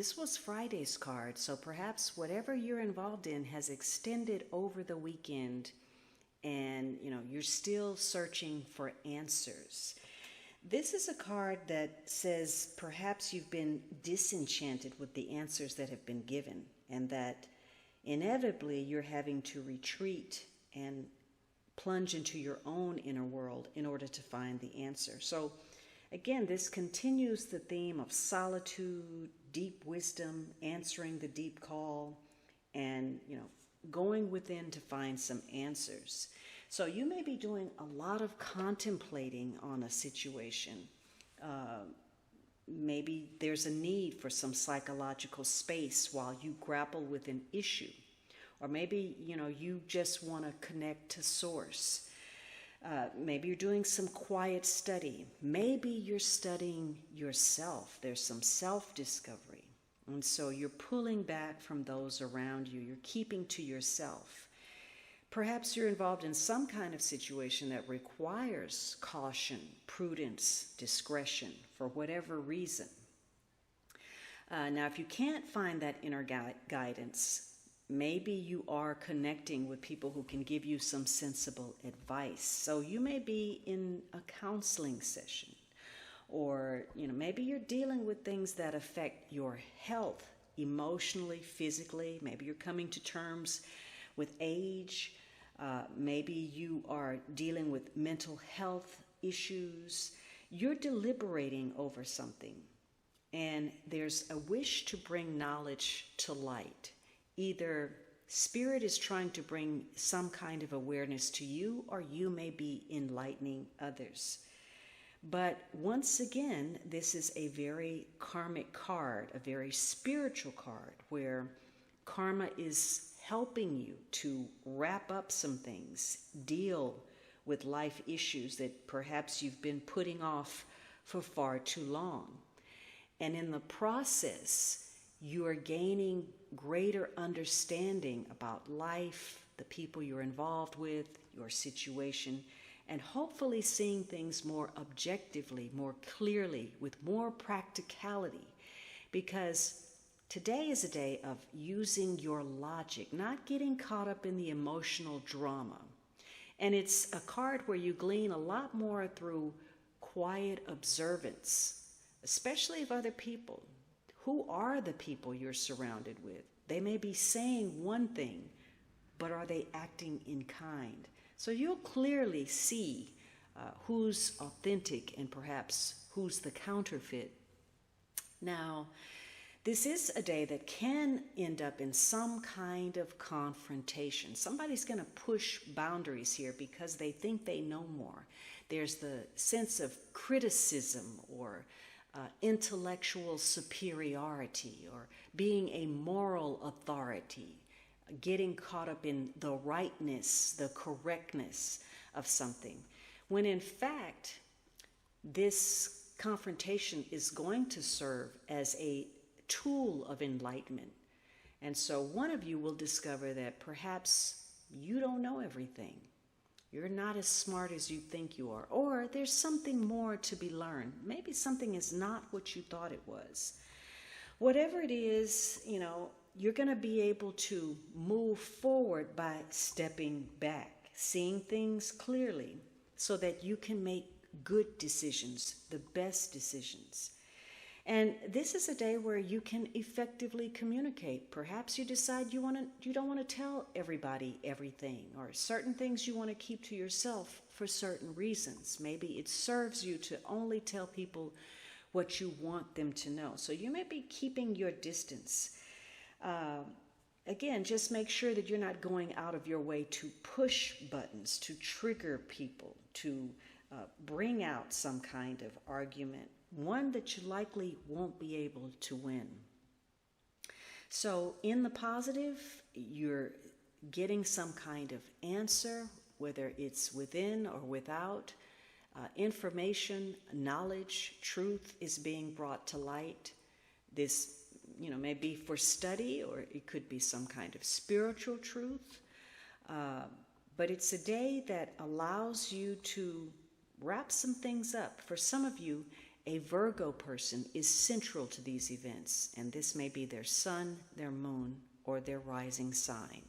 this was Friday's card, so perhaps whatever you're involved in has extended over the weekend, and you're still searching for answers. This is a card that says perhaps you've been disenchanted with the answers that have been given, and that inevitably you're having to retreat and plunge into your own inner world in order to find the answer. So again, this continues the theme of solitude, deep wisdom, answering the deep call, and going within to find some answers. So you may be doing a lot of contemplating on a situation. Maybe there's a need for some psychological space while you grapple with an issue. Or maybe, you just want to connect to source. Maybe you're doing some quiet study. Maybe you're studying yourself. There's some self-discovery. And so you're pulling back from those around you. You're keeping to yourself. Perhaps you're involved in some kind of situation that requires caution, prudence, discretion, for whatever reason. Now, if you can't find that inner guidance, maybe you are connecting with people who can give you some sensible advice. So you may be in a counseling session, or maybe you're dealing with things that affect your health emotionally, physically. Maybe you're coming to terms with age. Maybe you are dealing with mental health issues. You're deliberating over something, and there's a wish to bring knowledge to light. Either Spirit is trying to bring some kind of awareness to you, or you may be enlightening others. But once again, this is a very karmic card, a very spiritual card, where karma is helping you to wrap up some things, deal with life issues that perhaps you've been putting off for far too long. And in the process, you are gaining greater understanding about life, the people you're involved with, your situation, and hopefully seeing things more objectively, more clearly, with more practicality. Because today is a day of using your logic, not getting caught up in the emotional drama. And it's a card where you glean a lot more through quiet observance, especially of other people. Who are the people you're surrounded with? They may be saying one thing, but are they acting in kind? So you'll clearly see who's authentic and perhaps who's the counterfeit. Now, this is a day that can end up in some kind of confrontation. Somebody's going to push boundaries here because they think they know more. There's the sense of criticism or intellectual superiority, or being a moral authority, getting caught up in the rightness, the correctness of something, when in fact this confrontation is going to serve as a tool of enlightenment. And so one of you will discover that perhaps you don't know everything. You're not as smart as you think you are. Or there's something more to be learned. Maybe something is not what you thought it was. Whatever it is, you're going to be able to move forward by stepping back, seeing things clearly so that you can make good decisions, the best decisions. And this is a day where you can effectively communicate. Perhaps you decide you don't want to tell everybody everything, or certain things you want to keep to yourself for certain reasons. Maybe it serves you to only tell people what you want them to know. So you may be keeping your distance. Again, just make sure that you're not going out of your way to push buttons, to trigger people, to bring out some kind of argument, one that you likely won't be able to win. So in the positive, you're getting some kind of answer, whether it's within or without. Information, knowledge, truth is being brought to light. This, may be for study, or it could be some kind of spiritual truth. But it's a day that allows you to wrap some things up. For some of you, A Virgo person is central to these events, and this may be their sun, their moon, or their rising sign.